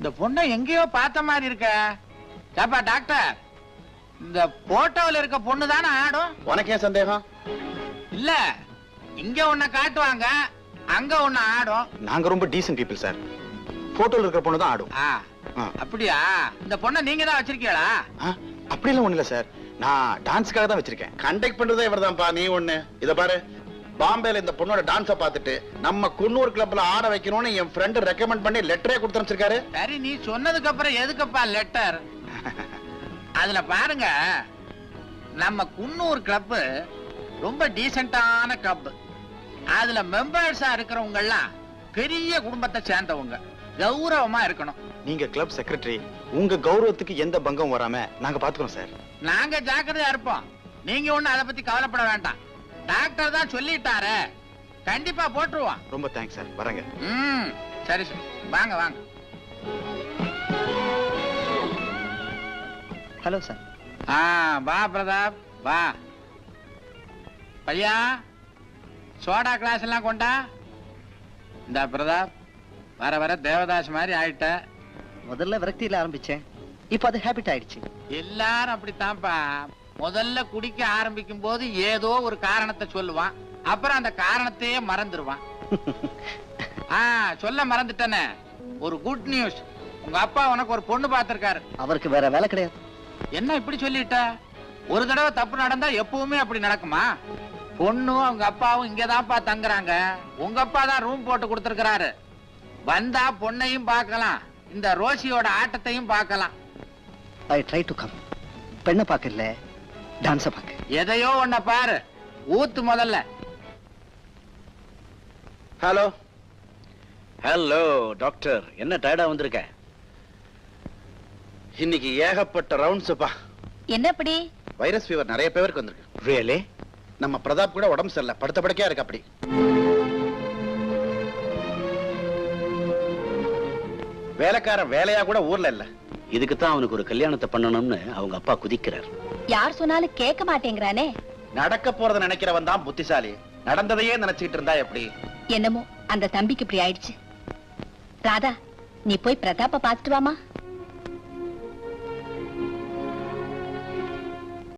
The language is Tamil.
இந்த பொண்ணை எங்கேயோ பார்த்த மாதிரி இருக்க. ஏப்பா டாக்டர், இந்த போட்டோவில் இருக்க பொண்ணு தானே ஆடும்? உனக்கு ஏன் சந்தேகம்? இல்ல, இங்க ஒன்ன காட்டுவாங்க, அங்க ஒண்ணு ஆடும். நாங்க ரொம்ப டீசன்ட் பீப்புள் சார். போட்டோல இருக்கிற பொண்ணு தான் ஆடும். அப்படியா? இந்த பொண்ணை நீங்க தான் வச்சிருக்கீங்களா? அப்படியெல்லாம் ஒண்ணு இல்ல சார், நான் டான்ஸ்க்காக தான் வச்சிருக்கேன். கண்டக்ட் பண்றதே இவர்தான்ப்பா. நீ ஒண்ணு இத பாரு, பாம்பேல இந்த பொண்ணோட டான்ஸ பார்த்துட்டு நம்ம குன்னூர் கிளப்ல ஆட வைக்கணும்னு என் ஃப்ரெண்ட் ரெக்கமெண்ட் பண்ணி லெட்டரே கொடுத்து அனுப்பிச்சிருக்காரு. சரி, நீ சொன்னதுக்கு அப்புறம் எதுக்குப்பா லெட்டர்? அதுல பாருங்க, நம்ம குன்னூர் கிளப் ரொம்ப டீசென்டான கிளப். அதுல மெம்பர்ஸா இருக்கிறவங்க எல்லாம் பெரிய குடும்பத்தை சேர்ந்தவங்க, கௌரவமா இருக்கணும். நீங்க கிளப் செக்ரட்டரி, உங்க கௌரவத்துக்கு எந்த பங்கம் வராம நாங்க பாத்துக்கிறோம் சார். நாங்க ஜாக்கிரதையா இருப்போம், நீங்க ஒண்ணு அதை பத்தி கவலைப்பட வேண்டாம். டாக்டர் தான் சொல்லிட்டாரு, கண்டிப்பா போட்டுருவோம். ரொம்ப தேங்க்ஸ் சார், வரேங்க. சரி சார், வாங்க வாங்க. Hello sir. வா பிரதாப் வா. பையா, சோடா கிளாஸ் எல்லாம் கொண்டா. இந்த பிரதாப், வர வர தேவதாஸ் மாதிரி ஆயிட்ட. முதல்ல விரக்தியில ஆரம்பிச்சேன், இப்ப அது ஹேபிட் ஆயிடுச்சு. எல்லாரும் அப்படித்தான்ப்பா. முதல்ல குடிக்க ஆரம்பிக்கும் போது ஏதோ ஒரு காரணத்தை சொல்லுவான், அப்புறம் அந்த காரணத்தையே மறந்துடுவான். சொல்ல மறந்துட்டேனே, ஒரு குட் நியூஸ். உங்க அப்பா உனக்கு ஒரு பொண்ணு பார்த்திருக்காரு. அவருக்கு வேற வேலை கிடையாது. என்ன இப்படி சொல்லிட்ட? ஒரு தடவை தப்பு நடந்தா எப்பவுமே அப்படி நடக்குமா? பொண்ணும் அவங்க அப்பாவும் இங்கதான்ப்பா தங்குறாங்க. உங்க அப்பா தான் ரூம் போட்டு கொடுத்திருக்கிறாரு. வந்தா பொண்ணையும் பார்க்கலாம், இந்த ரோசியோட ஆட்டத்தையும் பார்க்கலாம். I try to come. பெண்ணை பார்க்க இல்ல, டான்ஸ பார்க்க. எதையோ ஒன்ன பாரு, ஊத்து முதல்ல. ஹலோ. ஹலோ டாக்டர், என்ன டயர்டா வந்திருக்க? இன்னைக்கு ஏகப்பட்ட ரவுண்ட்ஸ்ப்பா. என்ன அப்படி? வைரஸ் ஃபீவர் நிறைய பேருக்கு வந்திருக்கு. ரியலி? நம்ம பிரதாப் கூட உடம்பு சரியில்லை, படுத்த படுக்கையா இருக்கு. அப்படி வேலைக்காரன் வேலையா கூட ஊர்ல இல்ல. இதுக்கு தான் அவனுக்கு ஒரு கல்யாணத்தை பண்ணணும்னு அவங்க அப்பா குதிக்கிறார். யார் சொன்னாலும் கேட்க மாட்டேங்கிறானே. நடக்க போறத நினைக்கிறவன் தான் புத்திசாலி. நடந்ததையே நினைச்சிட்டு இருந்தா எப்படி? என்னமோ அந்த தம்பிக்கு இப்படி ஆயிடுச்சு. ராதா, நீ போய் பிரதாப்ப பாத்துட்டு வாமா.